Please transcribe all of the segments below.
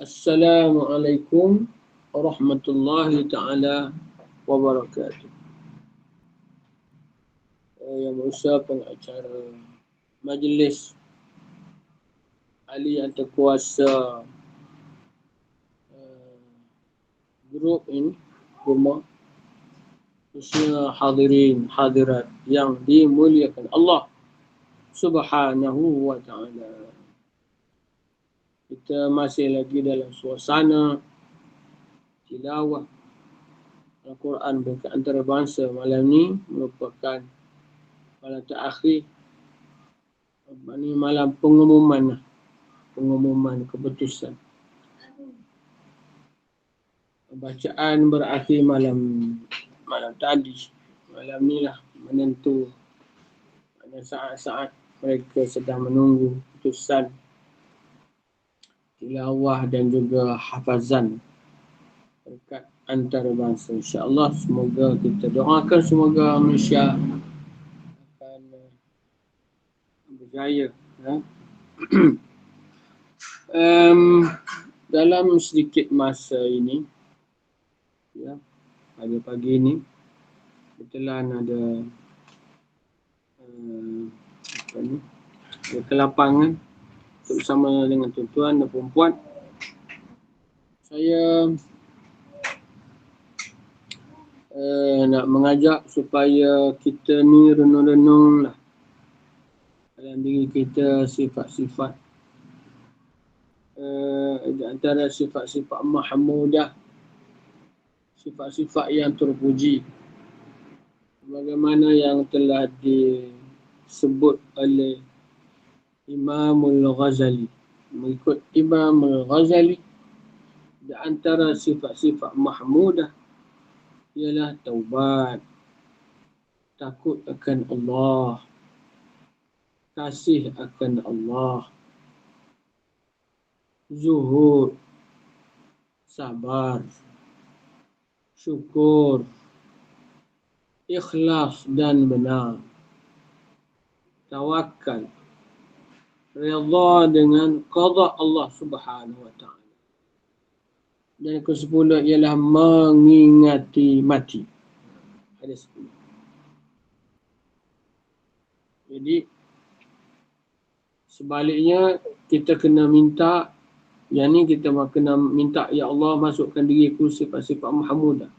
Assalamualaikum warahmatullahi ta'ala wabarakatuh. Yang berusaha pengacara Majlis Ahli atau kuasa grup ini, rumah, khususnya hadirin hadirat yang dimuliakan Allah Subhanahu wa ta'ala. Kita masih lagi dalam suasana tilawah Al-Quran antarabangsa. Malam ni merupakan malam terakhir, malam pengumuman keputusan. Bacaan berakhir malam tadi. Malam ni lah menentu pada saat-saat mereka sedang menunggu keputusan tilawah dan juga hafazan dekat antarabangsa. InsyaAllah semoga kita doakan semoga Malaysia akan berjaya. Dalam sedikit masa ini, pada pagi ini, kebetulan ada ke lapangan bersama dengan tuan-tuan dan perempuan. Saya nak mengajak supaya kita ni renung-renung lah dalam diri kita sifat-sifat di antara sifat-sifat mahmudah, sifat-sifat yang terpuji, bagaimana yang telah disebut oleh Imamul Ghazali. Mengikut Imamul Ghazali, di antara sifat-sifat mahmudah ialah taubat, takut akan Allah, kasih akan Allah, zuhud, sabar, syukur, ikhlas dan benar, tawakal, redha dengan qada Allah Subhanahu wa ta'ala. Dan ke-10 ialah mengingati mati. Ada 10. Jadi sebaliknya kita kena minta, yang ni kita kena minta, ya Allah masukkan diriku sifat-sifat mahmudah.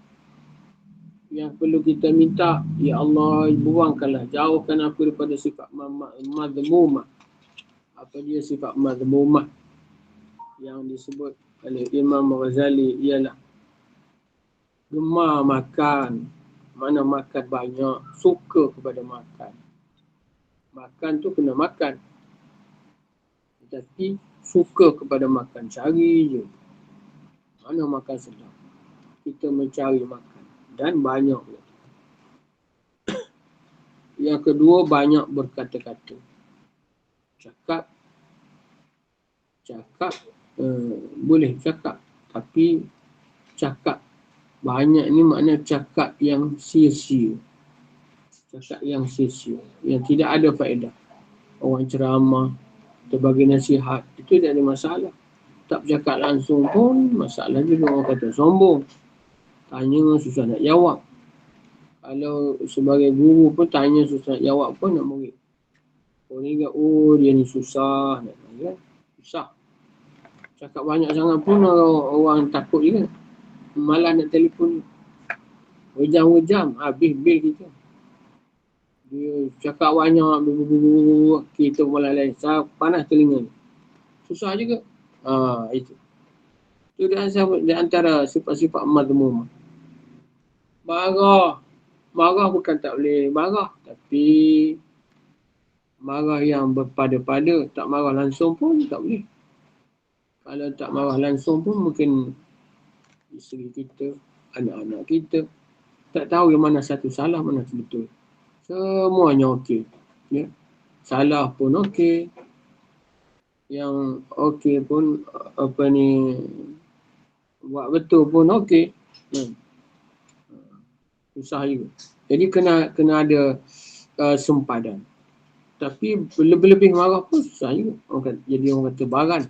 Yang perlu kita minta, ya Allah buangkanlah, jauhkan aku daripada sifat madhmumah. Apa dia sifat madhmumah yang disebut oleh Imam Ghazali ialah gemar makan, mana makan banyak, suka kepada makan. Makan tu kena makan, tetapi suka kepada makan, cari je mana makan sedap, kita mencari makan dan banyak. Yang kedua, banyak berkata-kata. Cakap boleh cakap, tapi cakap banyak ni makna cakap yang sia-sia. Cakap yang sia-sia, yang tidak ada faedah. Orang ceramah, terbagi nasihat, itu tidak ada masalah. Tak bercakap langsung pun masalah juga. Orang kata sombong, tanya susah nak jawab. Kalau sebagai guru pun tanya susah nak jawab pun nak murid. Orang ingat, dia ni susah nak tanya. Susah. Cakap banyak sangat pun orang takut juga. Malah nak telefon. Hujam-hujam, habis bil kita. Dia cakap banyak, kita malah lain. Panas telinga ni. Susah juga. Itu. Itu di antara sifat-sifat madhmumah. Marah bukan tak boleh marah. Tapi marah yang berpada-pada, tak marah langsung pun tak boleh. Kalau tak marah langsung pun mungkin isteri kita, anak-anak kita tak tahu yang mana satu salah, mana satu betul. Semuanya okey. Ya. Salah pun okey. Yang okey pun buat betul pun okey. Susah juga. Jadi kena ada sempadan. Tapi lebih-lebih marah pun susah juga. Jadi orang kata baran.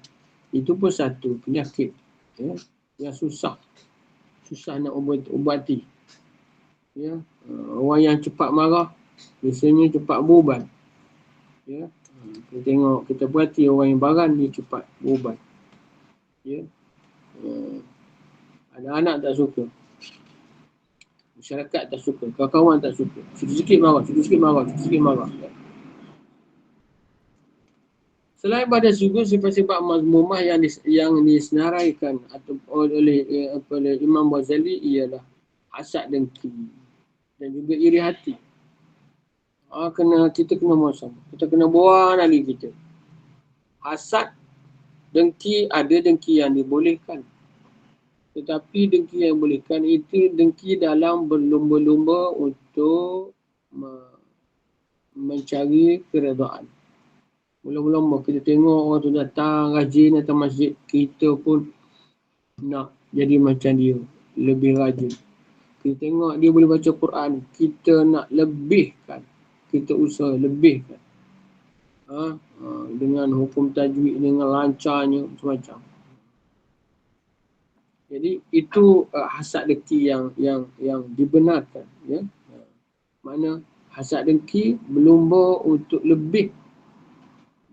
Itu pun satu penyakit Ya, yang susah nak ubati. Ya, orang yang cepat marah biasanya cepat berubat. Ya, kita tengok, kita perhati orang yang baran dia cepat berubat. Ya, anak-anak tak suka, masyarakat tak suka, kawan-kawan tak suka. Sikit-sikit marah. Selain pada suku sifat-sifat mazmumah yang disenaraikan atau oleh Imam Ghazali ialah hasad dengki dan juga iri hati. Kita kena muasabah. Kita kena buang dari kita. Hasad, dengki, ada dengki yang dibolehkan. Tetapi dengki yang dibolehkan itu dengki dalam berlumba-lumba untuk mencari keredaan. Mula-mula kita tengok orang tu datang rajin datang masjid, kita pun nak jadi macam dia, lebih rajin. Kita tengok dia boleh baca Quran, kita nak lebihkan, kita usaha lebihkan. Dengan hukum tajwid, dengan lancarnya, macam-macam. Jadi itu hasad dengki yang dibenarkan. Ya? Mana hasad dengki berlumba untuk lebih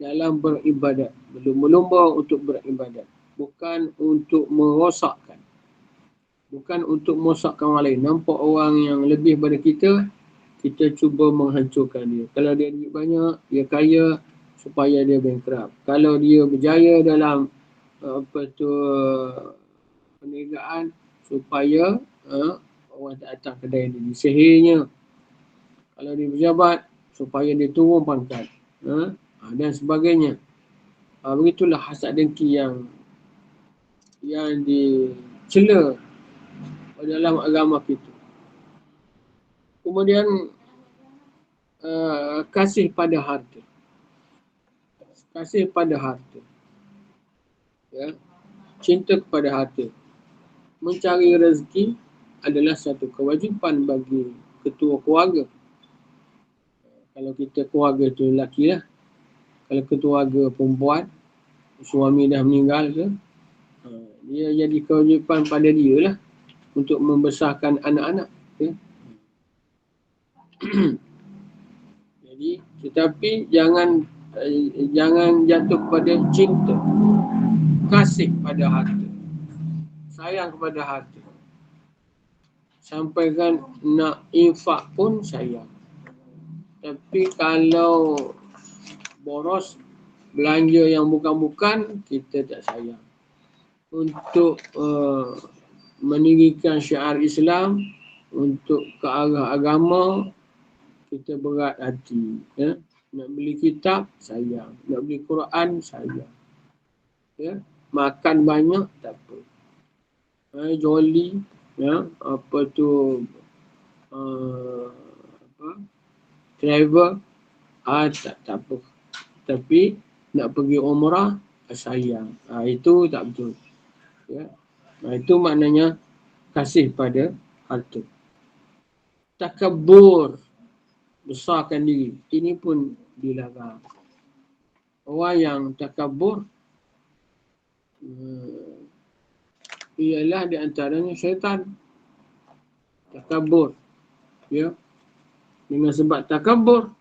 dalam beribadat. Berlumba untuk beribadat. Bukan untuk merosakkan. Bukan untuk merosakkan orang lain. Nampak orang yang lebih pada kita cuba menghancurkan dia. Kalau dia duit banyak, dia kaya, supaya dia bankrupt. Kalau dia berjaya dalam perniagaan, supaya orang tak datang kedai dia. Sihirnya. Kalau dia berjabat, supaya dia turun pangkat. Dan sebagainya. Begitulah hasad dengki yang dicela dalam agama kita. Kemudian kasih pada harta. Kasih pada harta. Ya. Cinta kepada harta. Mencari rezeki adalah satu kewajipan bagi ketua keluarga. Kalau kita keluarga tu lelaki lah. Kalau keluarga perempuan, suami dah meninggal ke, dia jadi kewajipan pada dia lah untuk membesarkan anak-anak. Okay? Jadi, tetapi jangan jatuh kepada cinta, kasih pada harta, sayang kepada harta. Sampaikan nak infak pun sayang. Tapi kalau boros, belanja yang bukan-bukan, kita tak sayang. Untuk meninggikan syiar Islam, untuk ke arah agama, kita berat hati. Ya? Nak beli kitab, sayang. Nak beli Quran, sayang. Ya? Makan banyak, tak apa. Joli, ya? Travel, tak apa. Tapi nak pergi umrah, sayang. Itu tak betul. Ya? Itu maknanya kasih pada harta. Takabur, besarkan diri. Ini pun dilarang. Orang yang takabur ialah di antaranya syaitan. Takabur. Ya. Dengan sebab takabur,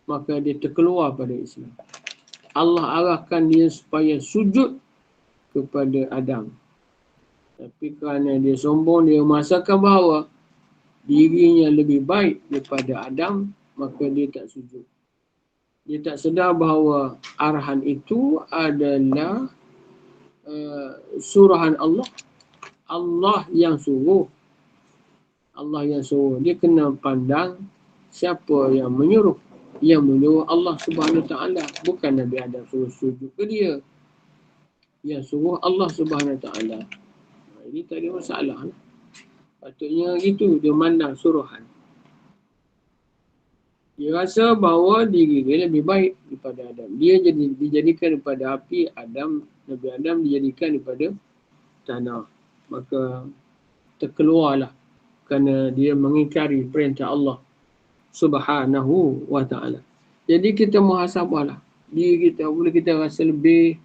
maka dia terkeluar pada Islam. Allah arahkan dia supaya sujud kepada Adam. Tapi kerana dia sombong, dia merasakan bahawa dirinya lebih baik daripada Adam, maka dia tak sujud. Dia tak sedar bahawa arahan itu adalah suruhan Allah. Allah yang suruh. Allah yang suruh. Dia kena pandang siapa yang menyuruh. Yang menyuruh Allah Subhanahu Wa Taala. Bukan Nabi Adam suruh sujud ke dia. Yang suruh Allah Subhanahu Wa Taala. Ini tak ada masalah. Patutnya gitu, dia mandang suruhan. Dia rasa bahawa diri dia lebih baik daripada Adam. Dia dijadikan daripada api, Nabi Adam dijadikan daripada tanah. Maka terkeluarlah kerana dia mengingkari perintah Allah Subhanahu Wa Taala. Jadi kita muhasabahlah diri kita. Boleh kita rasa lebih,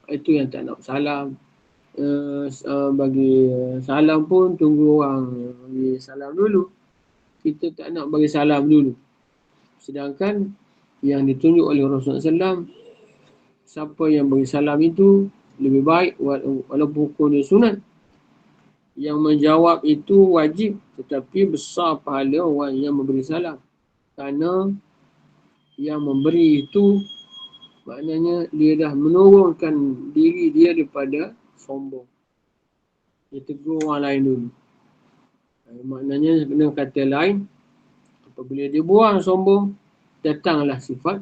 itu yang tak nak salam. bagi salam pun tunggu orang bagi salam dulu. Kita tak nak bagi salam dulu. Sedangkan yang ditunjuk oleh Rasulullah SAW, siapa yang bagi salam itu lebih baik walaupun hukum dia sunat. Yang menjawab itu wajib, tetapi besar pahala orang yang memberi salam. Kerana yang memberi itu maknanya dia dah menurunkan diri dia daripada sombong. Dia tegur orang lain dulu. Maknanya dengan kata lain, apabila dia buang sombong, datanglah sifat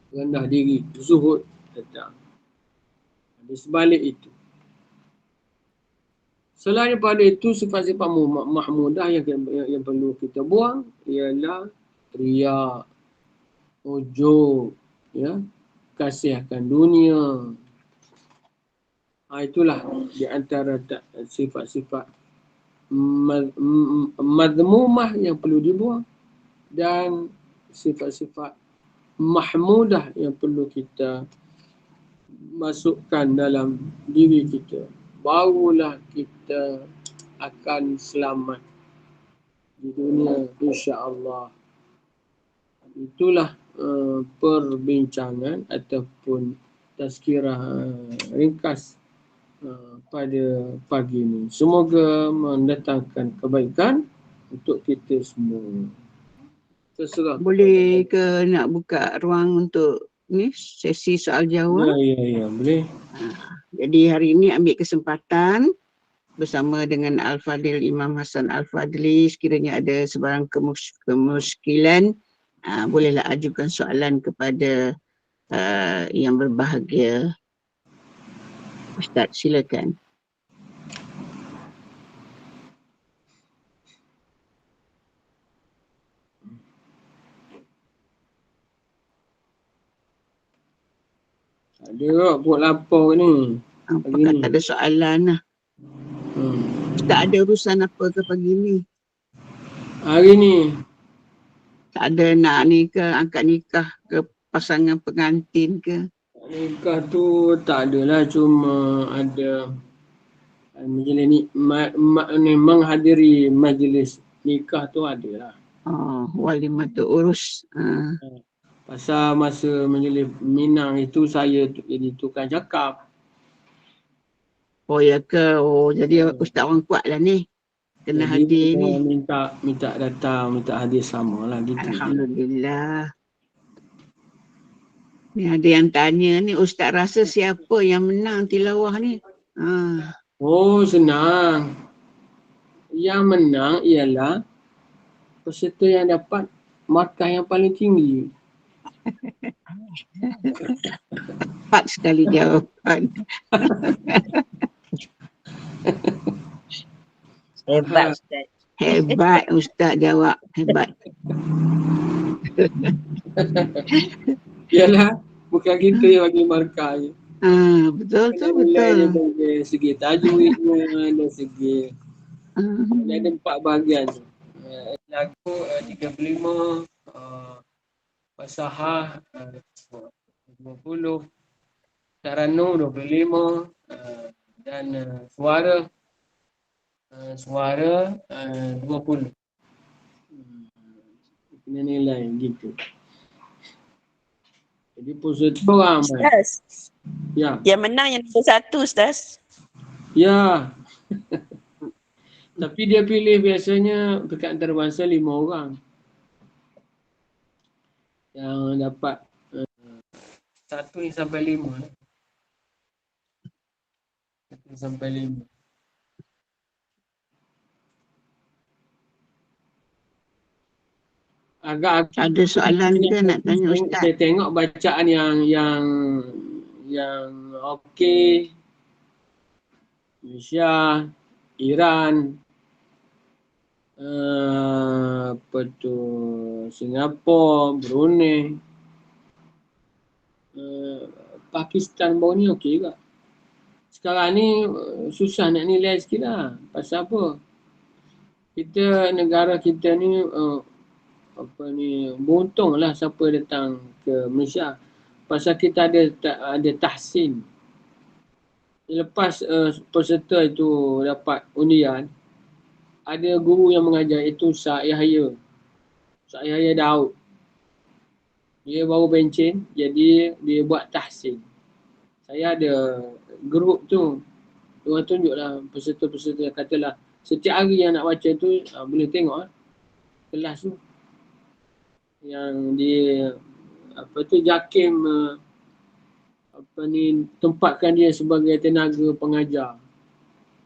rendah diri, zuhud datang. Di sebalik itu. Selain daripada itu, sifat-sifat mahmudah yang perlu kita buang ialah riak, ujub, ya, kasih akan dunia. Itulah di antara sifat-sifat madmumah yang perlu dibuang dan sifat-sifat mahmudah yang perlu kita masukkan dalam diri kita. Barulah kita akan selamat di dunia, insya-Allah. Itulah perbincangan ataupun tazkirah ringkas pada pagi ini. Semoga mendatangkan kebaikan untuk kita semua. Terserah. Boleh ke nak buka ruang untuk ni sesi soal jawab? Ya, boleh. Jadi hari ini ambil kesempatan bersama dengan Al-Fadil Imam Hassan Al-Fadli, sekiranya ada sebarang kemuskilan, bolehlah ajukan soalan kepada yang berbahagia. Ustaz, silakan. Ada buat lapar ni. Apakah tak ada soalan lah. Tak ada urusan apa ke pagi ni? Hari ni? Tak ada nak ni ke, angkat nikah ke pasangan pengantin ke? Nikah tu tak adalah, cuma ada majlis ni, menghadiri majlis nikah tu adalah. Walimah tu urus. Pasal masa majlis Minang itu saya jadi tukang cakap. Oh ya ke? Oh jadi ustaz orang kuat lah ni. Kena jadi, hadir ni. Minta datang, minta hadir sama lah gitu. Alhamdulillah. Ni ada yang tanya ni, ustaz rasa siapa yang menang tilawah ni? Oh senang. Yang menang ialah peserta yang dapat markah yang paling tinggi. Tepat sekali jawapan. Hebat Ustaz. Hebat ustaz jawab. Hebat. Yalah, bukan kita yang bagi markah je. Betul tu, betul. Dari segi tajwidnya, dari segi ada 4 bahagian. Lagu 35, Fasahah 20, Taranum 25, dan suara 20. Kena nilai gitu. Jadi peserta ramai. Ustaz. Ya. Yang menang yang nombor 1 Ustaz. Ya. Tapi dia pilih biasanya pekat antarabangsa 5 orang. Yang dapat 1 sampai 5. 1 sampai 5. Agak ada soalan ke nak tanya ustaz? Saya tengok bacaan yang okey. Malaysia, Iran, apa tu, Singapura, Brunei, Pakistan baru ni okey juga. Sekarang ni susah nak nilai sikit lah. Pasal apa? Negara kita ni beruntung lah siapa datang ke Malaysia. Pasal kita ada tahsin. lepas peserta itu dapat undian, ada guru yang mengajar itu Ustaz Yahya Daud. Dia baru pencen, jadi dia buat tahsin. Saya ada grup tu, diorang tunjuklah peserta-peserta, katalah setiap hari yang nak baca tu boleh tengok kelas tu. Yang dia JAKIM tempatkan dia sebagai tenaga pengajar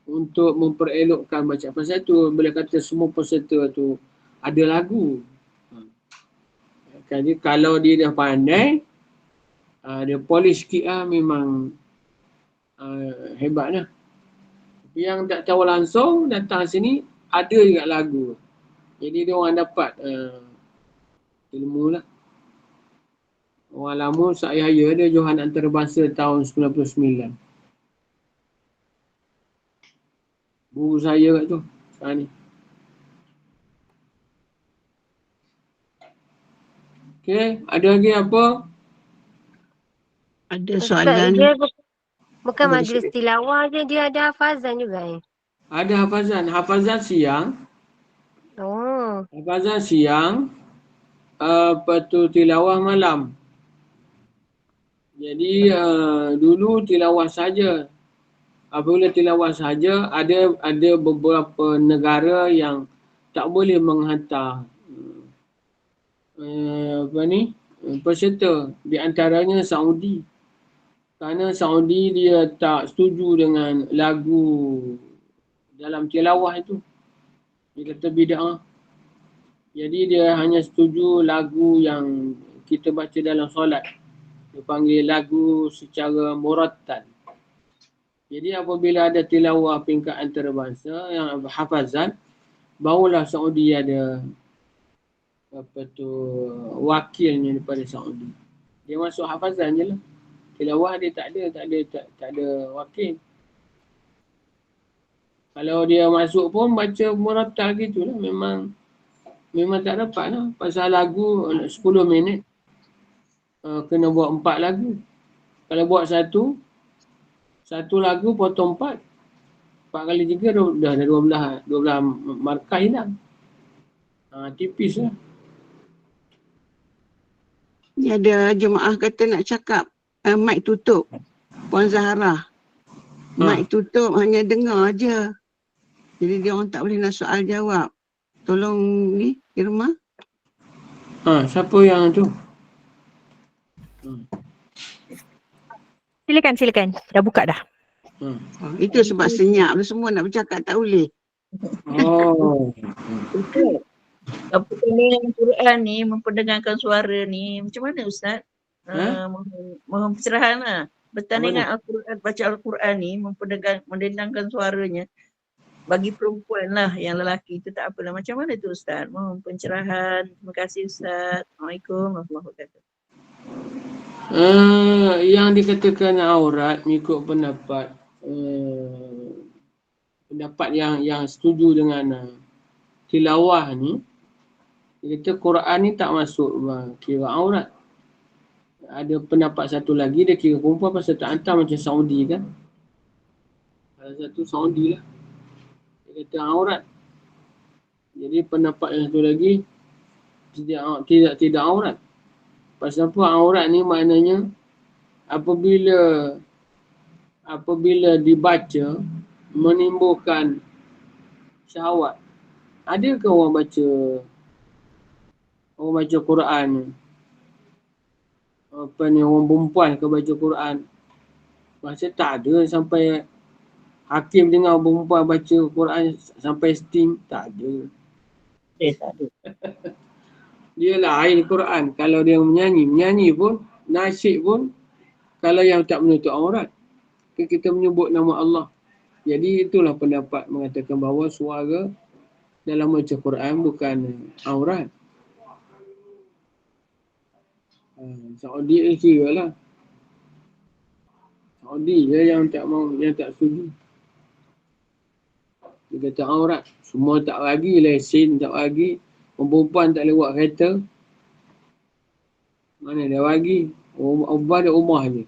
untuk memperelokkan bacaan. Pasal tu boleh kata semua peserta tu ada lagu. Jadi kalau dia dah pandai, dia polish sikit memang hebat lah. Tapi yang tak tahu langsung datang sini ada juga lagu. Jadi dia orang dapat ilmu lah. Orang lama Ustaz Yahya dia Johan Antarabangsa tahun 99. Guru saya kat tu sekarang ni. Okey, ada lagi apa? Ada Ustaz, soalan. dia bukan Apa majlis dia? tilawah je, dia ada hafazan juga Ada hafazan siang. Oh. Hafazan siang, tilawah malam. Jadi dulu tilawah saja. Apabila tilawah saja, ada beberapa negara yang tak boleh menghantar peserta. Di antaranya Saudi. Kerana Saudi dia tak setuju dengan lagu dalam tilawah itu. Dia kata bid'ah. Jadi dia hanya setuju lagu yang kita baca dalam solat. Dia panggil lagu secara murattal. Jadi apabila ada tilawah peringkat antarabangsa yang hafazan, barulah Saudi ada wakilnya daripada Saudi. Dia masuk hafazan je lah. Tilawah dia tak ada wakil. Kalau dia masuk pun baca murattal gitulah, memang tak dapat lah. Pasal lagu 10 minit kena buat 4 lagu. Kalau buat satu lagu potong 4 kali 3 dah ada 12 markah hilang. Tipis lah. Ni ada jemaah kata nak cakap, mic tutup. Puan Zahra. Mic tutup, hanya dengar je. Jadi dia orang tak boleh nak soal jawab. Tolong ni, Irma. Siapa yang tu? Silakan. Dah buka dah. Itu sebab senyap. Semua nak bercakap tak boleh. Oh. Apa dengan Quran ni, memperdengarkan suara ni, macam mana Ustaz? Mohon pencerahan lah. Bertandingan Al-Quran, baca Al-Quran ni, mendendangkan suaranya. Bagi perempuan lah, yang lelaki itu tak apalah. Macam mana tu Ustaz? Mohon pencerahan. Terima kasih Ustaz. Assalamualaikum warahmatullahi wabarakatuh. Yang dikatakan aurat mengikut pendapat yang setuju dengan tilawah ni, dia kata Quran ni tak masuk kira aurat. Ada pendapat satu lagi, dia kira perempuan pasal tak hantar macam Saudi kan. Salah satu Saudi lah. Dia kata aurat. Jadi pendapat yang satu lagi tidak aurat. Pasal apa aurat ni maknanya apabila dibaca menimbulkan syahwat. Adakah orang baca Quran ni? Orang perempuan ke baca Quran? Masa tak ada sampai hakim dengar perempuan baca Quran sampai sting, tak ada. Tak ada. Dia lain Quran. Kalau dia menyanyi pun, nasyid pun, kalau yang tak menutup aurat, kita menyebut nama Allah. Jadi itulah pendapat mengatakan bahawa suara dalam baca Quran bukan aurat. Saudi ni kira lah. Saudi je yang tak setuju. Dia kata aurat. Semua tak bagi, lesen tak bagi. Perempuan tak boleh buat kereta. Mana dia bagi? Ubah dia rumah je.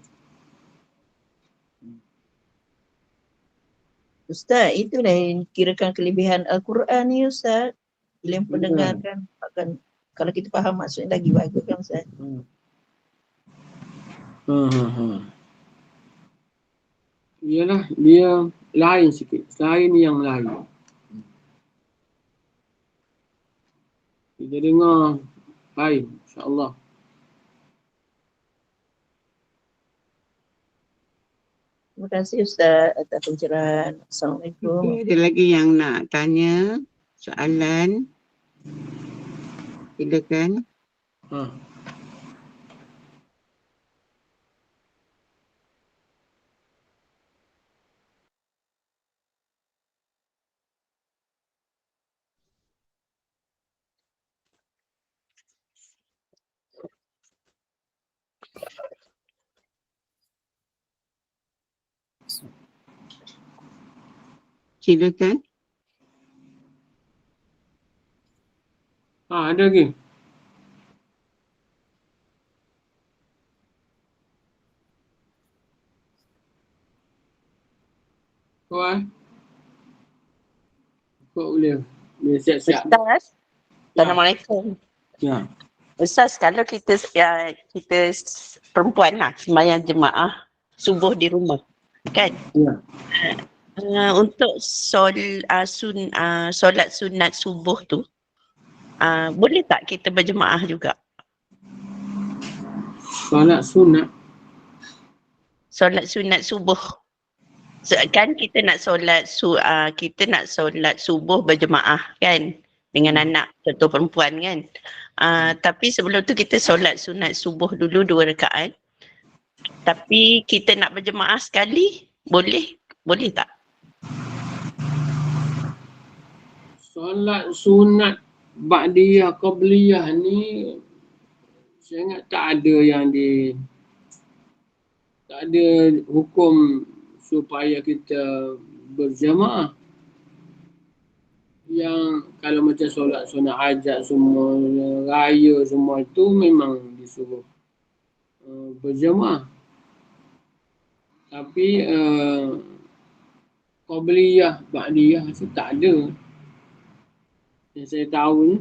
Ustaz, itulah yang kirakan kelebihan Al-Quran ni Ustaz. Bila pendengarkan, akan kalau kita faham maksudnya lagi bagus kan Ustaz. Yalah, dia lain sikit. Selain yang lain. Kita dengar lain, insyaAllah. Terima kasih Ustaz atas pencerahan. Assalamualaikum. Okay, ada lagi yang nak tanya soalan? Silakan. Silakan. Ada lagi. Kau boleh siap-siap. Ustaz, Assalamualaikum. Ya. Ustaz, kalau kita perempuan lah sembahyang jemaah subuh di rumah, kan? Ya. Untuk solat sunat subuh tu, boleh tak kita berjemaah juga? Solat sunat. Solat sunat subuh. Kan kita nak solat subuh berjemaah kan dengan anak contoh perempuan kan. Tapi sebelum tu kita solat sunat subuh dulu 2 rakaat. Tapi kita nak berjemaah sekali, boleh tak? Solat sunat ba'diyah qabliyah ni saya ingat tak ada hukum supaya kita berjamaah. Yang kalau macam solat sunat hajat semua, raya semua itu memang disuruh berjamaah. Tapi qabliyah, ba'diyah itu tak ada. Yang saya tahu ni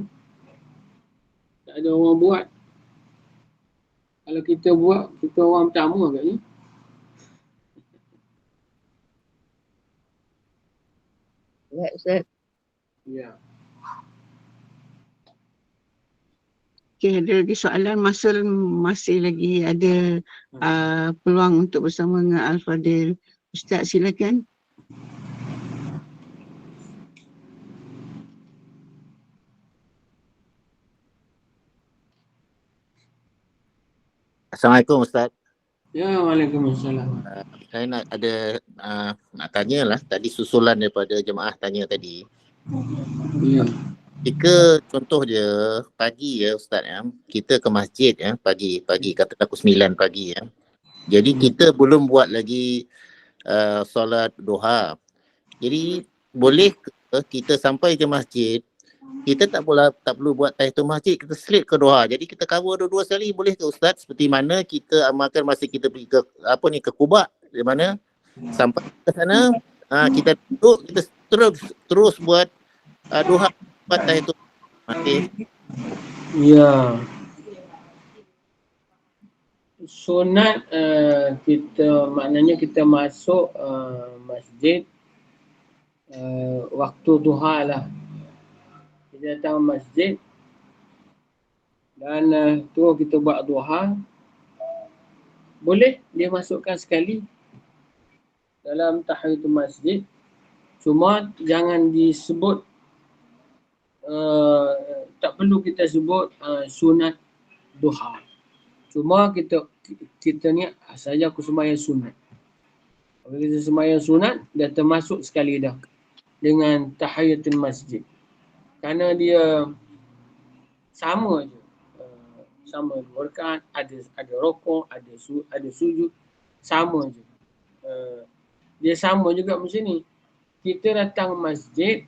tak ada orang buat. Kalau kita buat, kita orang pertama agaknya. Ya Ustaz. Ya. Okay, ada lagi soalan, masih lagi ada peluang untuk bersama dengan Al-Fadil. Ustaz silakan. Assalamualaikum Ustaz. Ya, waalaikumsalam. Saya nak tanya lah, tadi susulan daripada jemaah tanya tadi. Ya. Jika contoh dia pagi ya Ustaz ya, kita ke masjid ya pagi katakan pukul 9 pagi ya. Jadi kita belum buat lagi solat duha. Jadi boleh ke kita sampai ke masjid, kita tak perlu buat tahiyatul masjid, kita slip ke duha. Jadi kita cover dua-dua sekali, boleh ke Ustaz? Seperti mana kita amalkan masa kita pergi ke ke Quba, di mana sampai ke sana kita duduk, kita terus buat duha, buat tahiyatul masjid. Ya. Sunat maknanya kita masuk masjid waktu duha lah. Kita datang masjid dan tu kita buat duha. Boleh dia masukkan sekali dalam tahiyatul masjid. Cuma jangan disebut tak perlu kita sebut sunat duha. Cuma kita ni saja aku sembahyang sunat. Kalau kita sembahyang sunat, dah termasuk sekali dah dengan tahiyatul masjid. Kerana dia sama je. Sama rakaat, ada rokok, ada sujud, sama je. Dia sama juga macam ni. Kita datang masjid,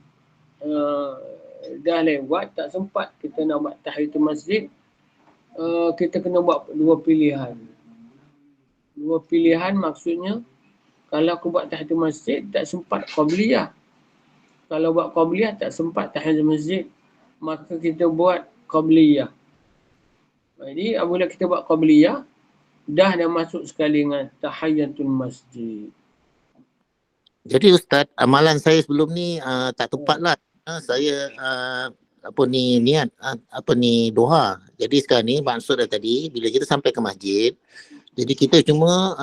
dah lewat, tak sempat kita nak buat tahiyatul masjid, kita kena buat dua pilihan. Dua pilihan maksudnya, Kalau aku buat tahiyatul masjid, tak sempat qabliyah. Kalau buat qabliyah, tak sempat tahiyatul masjid. Maka kita buat qabliyah. Jadi, apabila kita buat qabliyah, dah masuk sekali dengan tahiyatul masjid. Jadi Ustaz, amalan saya sebelum ni tak tepat lah. Saya niat doha. Jadi sekarang ni maksud dah tadi, bila kita sampai ke masjid, jadi kita cuma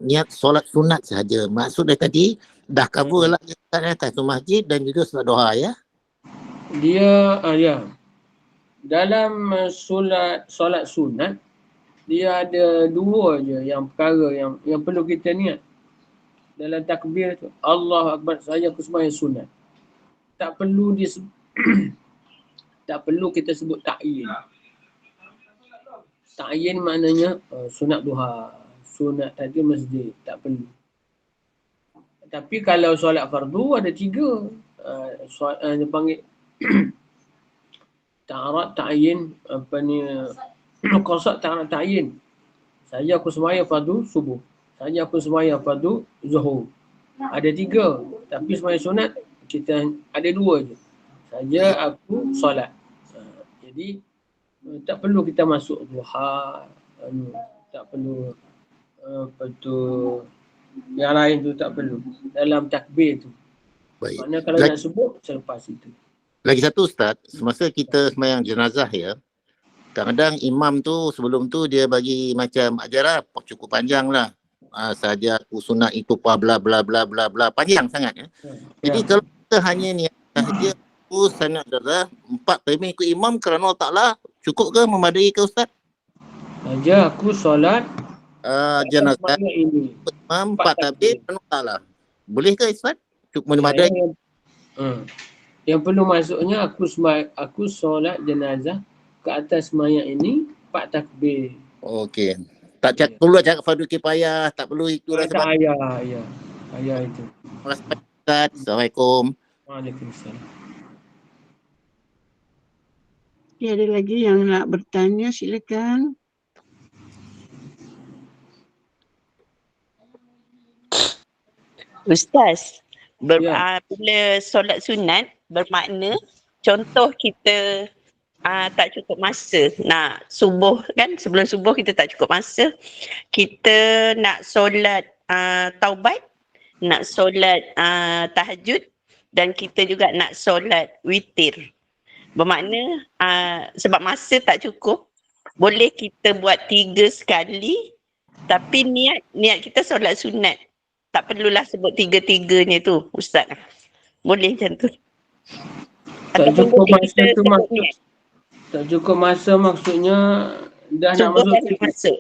niat solat sunat sahaja. Maksud dah tadi, dah cover lah tahiyatul masjid dan juga solat doha ya. Dia, ya. Dalam solat sunat, dia ada dua je yang perkara yang perlu kita niat. Dalam takbir tu, Allahu Akbar, saya aku sembahyang sunat. Tak perlu tak perlu kita sebut ta'yin. Ta'yin maknanya sunat duha, sunat tahiyatul masjid, tak perlu. Tapi kalau solat fardu ada 3. Dia panggil ta'arat ta'yin, qasad ta'arat ta'yin. Saja aku sembahyang fardu subuh. Saja aku sembahyang fardu zuhur. Ada 3. Tapi sembahyang sunat kita ada 2 je. Saja aku solat. Jadi tak perlu kita masuk duha, tak perlu yang lain tu tak perlu. Dalam takbir tu. Baik. Maknanya kalau nak sebut selepas itu. Lagi satu Ustaz, semasa kita sembahyang jenazah ya, kadang-kadang imam tu sebelum tu dia bagi macam ajaran cukup panjang lah. Saja aku sunat itu bla bla bla bla bla, panjang sangat ya. Jadi kalau kita hanya niat sahaja aku sunat jenazah 4 kali ikut imam kerana Allah Ta'ala, cukup ke, memadai ke Ustaz? Saja aku solat Jenazah ini. imam 4 kali kerana Allah Ta'ala. Boleh ke Ustaz? Cukup memadai? Yang perlu masuknya aku solat jenazah ke atas mayat ini 4 takbir. Okey. Tak perlu cakap fardu kifayah, tak perlu itu lah sebab. Ayah itu. Terima kasih Ustaz. Assalamualaikum. Waalaikumsalam. Okay, ada lagi yang nak bertanya, silakan. Ustaz, Ya. bila solat sunat bermakna contoh kita tak cukup masa. Nak subuh kan, sebelum subuh kita tak cukup masa. Kita nak solat taubat, nak solat tahajud dan kita juga nak solat witir. Bermakna sebab masa tak cukup, boleh kita buat 3 sekali tapi niat kita solat sunat. Tak perlulah sebut 3-3-nya tu Ustaz. Boleh macam tu. Tak cukup masa tu tak cukup masa maksudnya dah nak masuk dah masuk.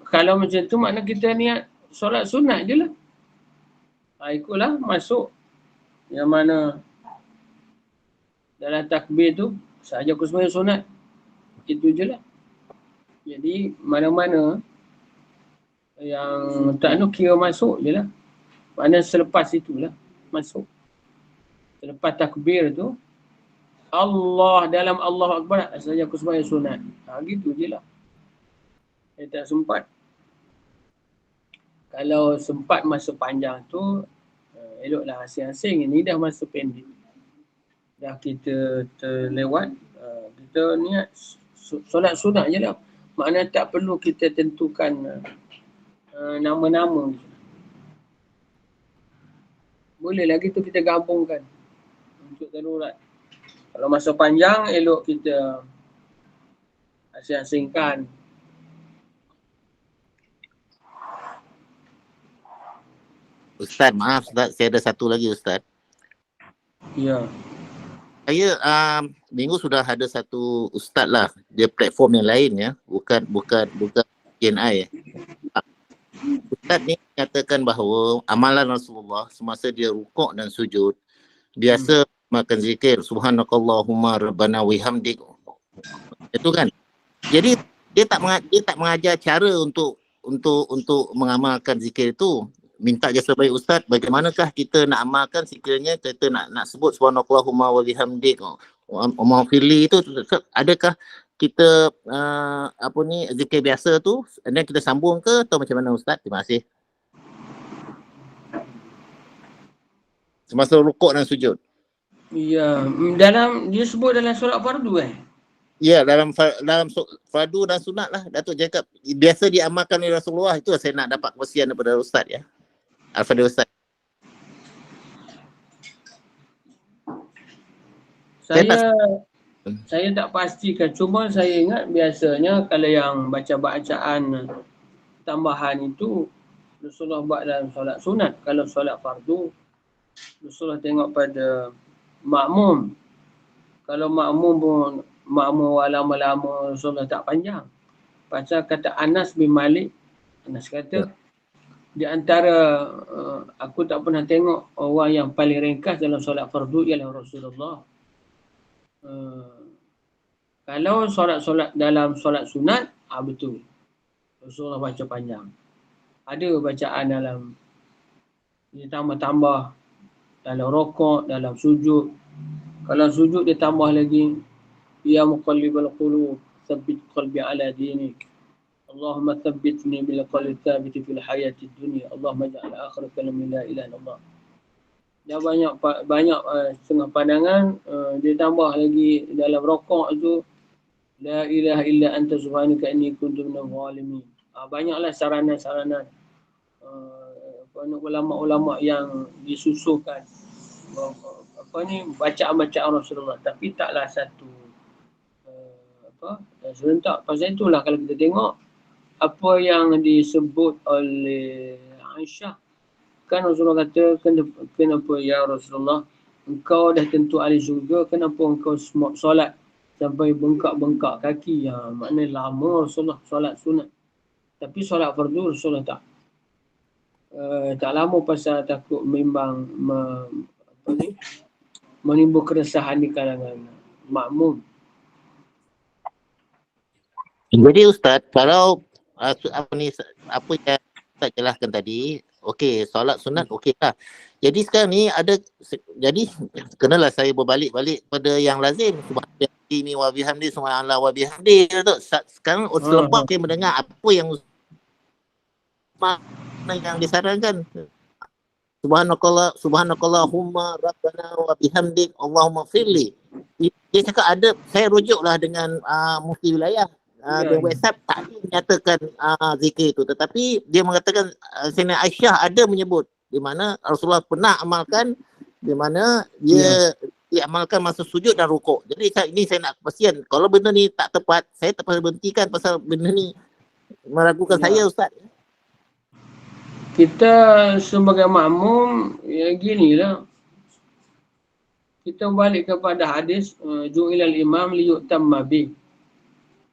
Kalau macam tu makna kita niat solat sunat je lah. Ikutlah masuk yang mana dalam takbir tu sahaja aku sembahyang sunat. Itu je lah. Jadi mana-mana yang tak nak kira masuk je lah. Maknanya selepas itulah masuk. Selepas takbir tu dalam Allahu Akbar sahaja aku sembahyang sunat. Gitu je lah. Saya tak sempat. Kalau sempat masa panjang tu, eloklah asing-asing. Ini dah masa pendek. Dah kita terlewat, kita niat solat sunat je lah. Maknanya tak perlu kita tentukan nama-nama. Boleh lagi tu kita gabungkan untuk darurat. Kalau masa panjang, elok kita asing-asingkan. Ustaz, maaf Ustaz, saya ada satu lagi Ustaz. Ya. Saya minggu sudah ada satu ustaz lah, dia platform yang lain ya, bukan TNI. Ustaz ni nyatakan bahawa amalan Rasulullah semasa dia rukuk dan sujud biasa makan zikir subhanakallahumma rabbana wihamdik. Itu kan. Jadi dia tak mengajar cara untuk mengamalkan zikir itu. Minta jasa baik Ustaz, bagaimanakah kita nak amalkan sekiranya kita nak sebut subhanakallahumma wa bihamdik, maghfirli itu, adakah kita zikir biasa tu and then kita sambung ke atau macam mana Ustaz? Terima kasih. Semasa rukuk dan sujud. Ya, dia sebut dalam solat fardu Ya, dalam fardu dan sunat lah. Datuk cakap biasa diamalkan oleh Rasulullah. Itu saya nak dapat kongsian daripada Ustaz ya. Al-Fadhil Ustaz. Saya tak pastikan. Cuma saya ingat biasanya kalau yang baca bacaan tambahan itu Rasulullah buat dalam solat sunat. Kalau solat fardu Rasulullah tengok pada makmum. Kalau makmum pun lama-lama Rasulullah tak panjang. Pasal kata Anas bin Malik, Anas kata di antara aku tak pernah tengok orang yang paling ringkas dalam solat fardu ialah Rasulullah. Kalau solat dalam solat sunat, betul. Rasulullah baca panjang. Ada bacaan dalam dia tambah-tambah dalam rokok, dalam sujud. Kalau sujud dia tambah lagi, ya muqallibal qulub, tsabbit qalbi ala dinik. Allahumma tsabbitni bil qalbi tsabit fil hayati dunya. Allahumma ja'al akhir kalami la ilaha illallah. Dia banyak setengah pandangan dia tambah lagi dalam rokok tu la ilaha illa anta subhanaka inni kuntu minadh dhalimin. Banyaklah saranan-saranan ulama-ulama yang disusulkan bacaan-bacaan Rasulullah, tapi taklah satu serentak. Pasal itulah kalau kita tengok apa yang disebut oleh Aisyah, kan Rasulullah kata, kenapa ya Rasulullah engkau dah tentu ahli syurga, kenapa engkau solat sampai bengkak-bengkak kaki? Maknanya lama Rasulullah solat sunat. Tapi solat fardu Rasulullah tak lama pasal takut memang menimbul keresahan di kalangan makmum. Jadi Ustaz, kalau apa yang Ustaz jelaskan tadi, okey, solat sunat okey lah. Jadi sekarang ni jadi kenalah saya berbalik-balik pada yang lazim. Subhanallah wa bihamdi, subhanallah wa bihamdi. Sekarang selepas saya mendengar apa yang disarankan, subhanakallahumma rabbana wa bihamdik Allahumma firli. Dia cakap ada, saya rujuklah dengan mufti wilayah di WhatsApp, tak menyatakan zikir itu, tetapi dia mengatakan Sayyidina Aisyah ada menyebut di mana Rasulullah pernah amalkan, di mana dia diamalkan masa sujud dan rukuk. Jadi ini saya nak kepastian, kalau benda ni tak tepat, saya terpaksa berhentikan pasal benda ni meragukan saya Ustaz. Kita sebagai makmum, ginilah. Kita balik kepada hadis, ju'ilal imam liyu'tamma bih.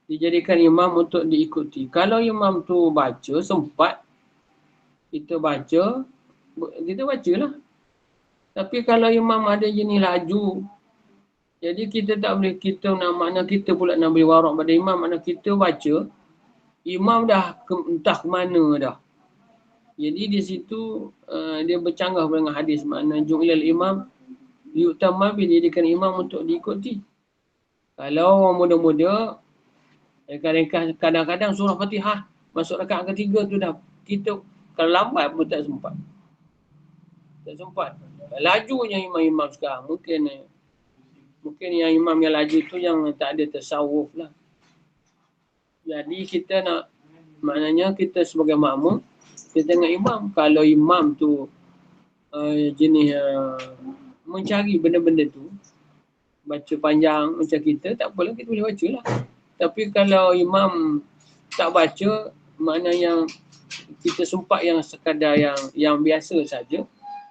Dijadikan imam untuk diikuti. Kalau imam tu baca, sempat kita baca, kita bacalah. Tapi kalau imam ada jenis laju, jadi kita tak boleh, makna kita pula nak beri warak pada imam, makna kita baca, imam dah entah ke mana dah. Jadi di situ dia bercanggah dengan hadis, makna ju'ilal imam yu'tamma bi, dijadikan imam untuk diikuti. Kalau orang muda-muda kadang-kadang surah Fatihah masuk rakaat ketiga tu dah, kita kalau lambat pun tak sempat. Lajunya imam-imam sekarang, mungkin yang imam yang laju tu yang tak ada tasawuf lah. Jadi kita nak, maknanya kita sebagai makmum, kita tengok imam. Kalau imam tu jenis mencari benda-benda tu, baca panjang macam kita, tak apalah, kita boleh baca lah. Tapi kalau imam tak baca, makna yang kita sempat yang sekadar yang biasa saja,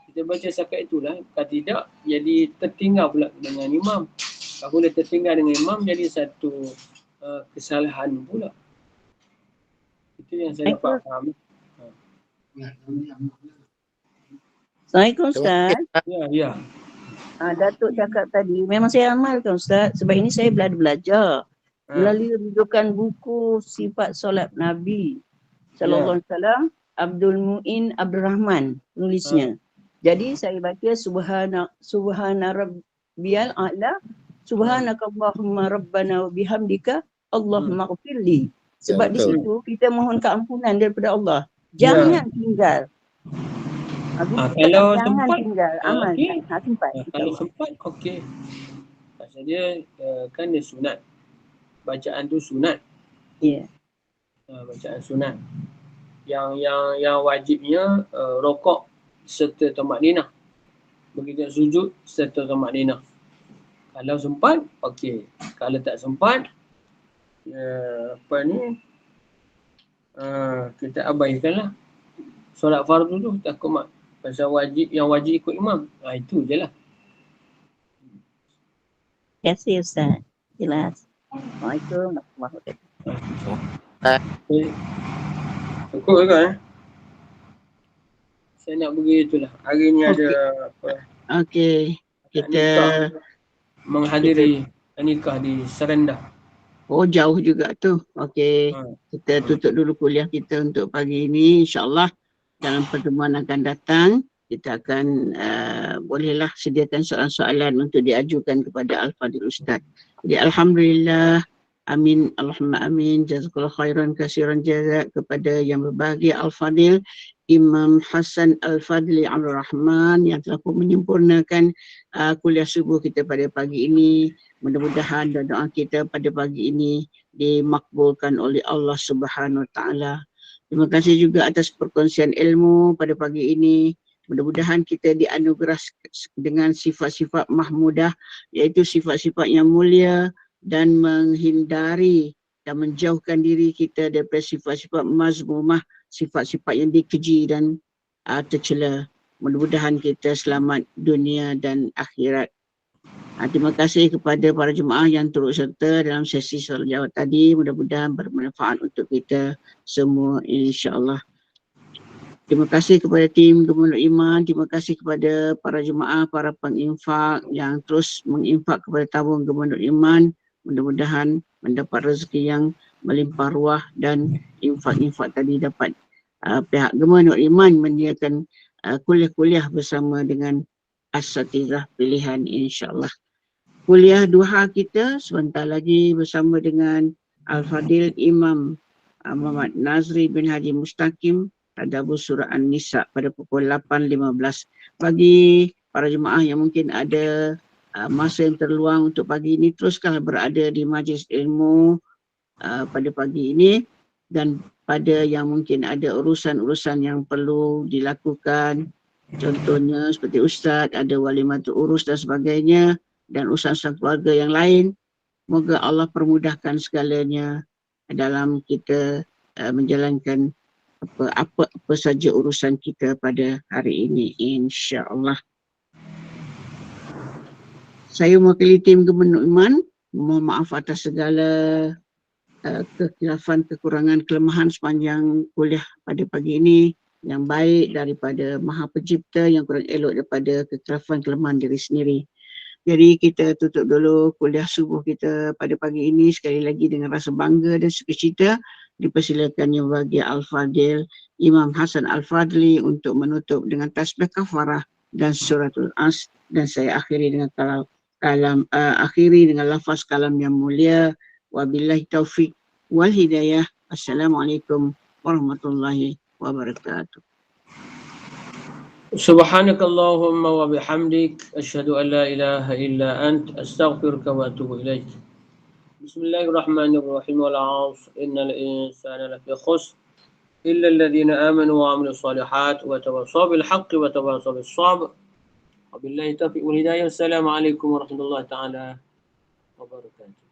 kita baca setakat itulah. Kalau tidak, jadi tertinggal pula dengan imam. Kalau boleh tertinggal dengan imam, jadi satu kesalahan pula. Itu yang saya dapat faham. Assalamualaikum Ustaz. Ya. Datuk cakap tadi, memang saya amalkan Ustaz. Sebab ini saya belajar. Melalui rujukan buku Sifat Solat Nabi Sallallahu Alaihi Wasallam, Abdul Mu'in Abdul Rahman nulisnya. Jadi saya baca subhana rabbiyal a'la, subhanakallahumma rabbana wa bihamdika Allahumma ghfirli. Sebab di betul. situ kita mohon keampunan daripada Allah. Ya. Jangan tinggal. Kalau Jangan sempat, tinggal amalkan. okey. Simpan. Kalau sempat, okey. Pasal dia kan dia sunat. Bacaan tu sunat. Ya. Bacaan sunat. Yang wajibnya rokok serta tamakninah. Begitu sujud serta tamakninah. Kalau sempat, okey. Kalau tak sempat, kita abaikanlah. Solat fardu tu tak kumat. Pasal yang wajib ikut imam. Itu je lah. Terima kasih Ustaz. Jelas. Assalamualaikum warahmatullahi wabarakatuh. Cukup ke Saya nak pergi itulah. Hari ni ada apa? Okey. Kita menghadiri nikah di Serendah. jauh juga tu. Okey. Kita tutup dulu kuliah kita untuk pagi ini. InsyaAllah dalam pertemuan akan datang kita akan bolehlah sediakan soalan-soalan untuk diajukan kepada Al-Fadhil Ustaz. Jadi Alhamdulillah, amin, Allahumma amin, jazakallah khairan kasiran jazak kepada yang berbahagia Al-Fadhil Imam Hasan Al-Fadli Abdul Rahman yang telah pun menyempurnakan kuliah subuh kita pada pagi ini. Mudah-mudahan doa kita pada pagi ini dimakbulkan oleh Allah Subhanahu Wa Taala. Terima kasih juga atas perkongsian ilmu pada pagi ini. Mudah-mudahan kita dianugerah dengan sifat-sifat mahmudah, iaitu sifat-sifat yang mulia dan menghindari dan menjauhkan diri kita daripada sifat-sifat mazmumah, sifat-sifat yang dikeji dan tercela. Mudah-mudahan kita selamat dunia dan akhirat. Terima kasih kepada para jemaah yang turut serta dalam sesi soal jawab tadi. Mudah-mudahan bermanfaat untuk kita semua, insya-Allah. Terima kasih kepada tim Gubernur Iman, terima kasih kepada para jemaah, para penginfak yang terus menginfak kepada tabung Gubernur Iman. Mudah-mudahan mendapat rezeki yang melimpah ruah dan infak-infak tadi dapat pihak Gubernur Iman menyediakan kuliah-kuliah bersama dengan asatizah pilihan, insya-Allah. Kuliah duha kita sebentar lagi bersama dengan Al-Fadhil Imam Muhammad Nazri bin Haji Mustaqim Tadabbur Surah An-Nisa pada pukul 8.15. Bagi para jemaah yang mungkin ada masa yang terluang untuk pagi ini, teruskanlah berada di majlis ilmu pada pagi ini. Dan pada yang mungkin ada urusan-urusan yang perlu dilakukan, contohnya seperti ustaz, ada walimatul urus dan sebagainya, dan urusan-urusan keluarga yang lain, moga Allah permudahkan segalanya dalam kita menjalankan apa saja urusan kita pada hari ini, insya-Allah. Saya mewakili tim Gubernur Iman, mohon maaf atas segala kekhilafan, kekurangan, kelemahan sepanjang kuliah pada pagi ini. Yang baik daripada Maha Pencipta, yang kurang elok daripada kekhilafan, kelemahan diri sendiri. Jadi kita tutup dulu kuliah subuh kita pada pagi ini sekali lagi dengan rasa bangga dan sukacita. Dipersilakan yang bagi Al-Fadhil Imam Hasan Al-Fadli untuk menutup dengan tasbih kafarah dan suratul As, dan saya akhiri dengan lafaz kalam yang mulia. Wabillahi taufiq wal hidayah. Assalamualaikum warahmatullahi wabarakatuh. Subhanakallahumma wa bihamdik asyhadu an la ilaha illa ant astaghfiruka wa atubu ilaik. Bismillahirrahmanirrahim. Wal 'asr innal insana lafi khusr illa alladhina amanu wa 'amilus solihat wa tawassaw bil haqqi wa tawassaw bis sabr. Wabillahi taufiq wal hidayah. Assalamualaikum warahmatullahi taala wabarakatuh.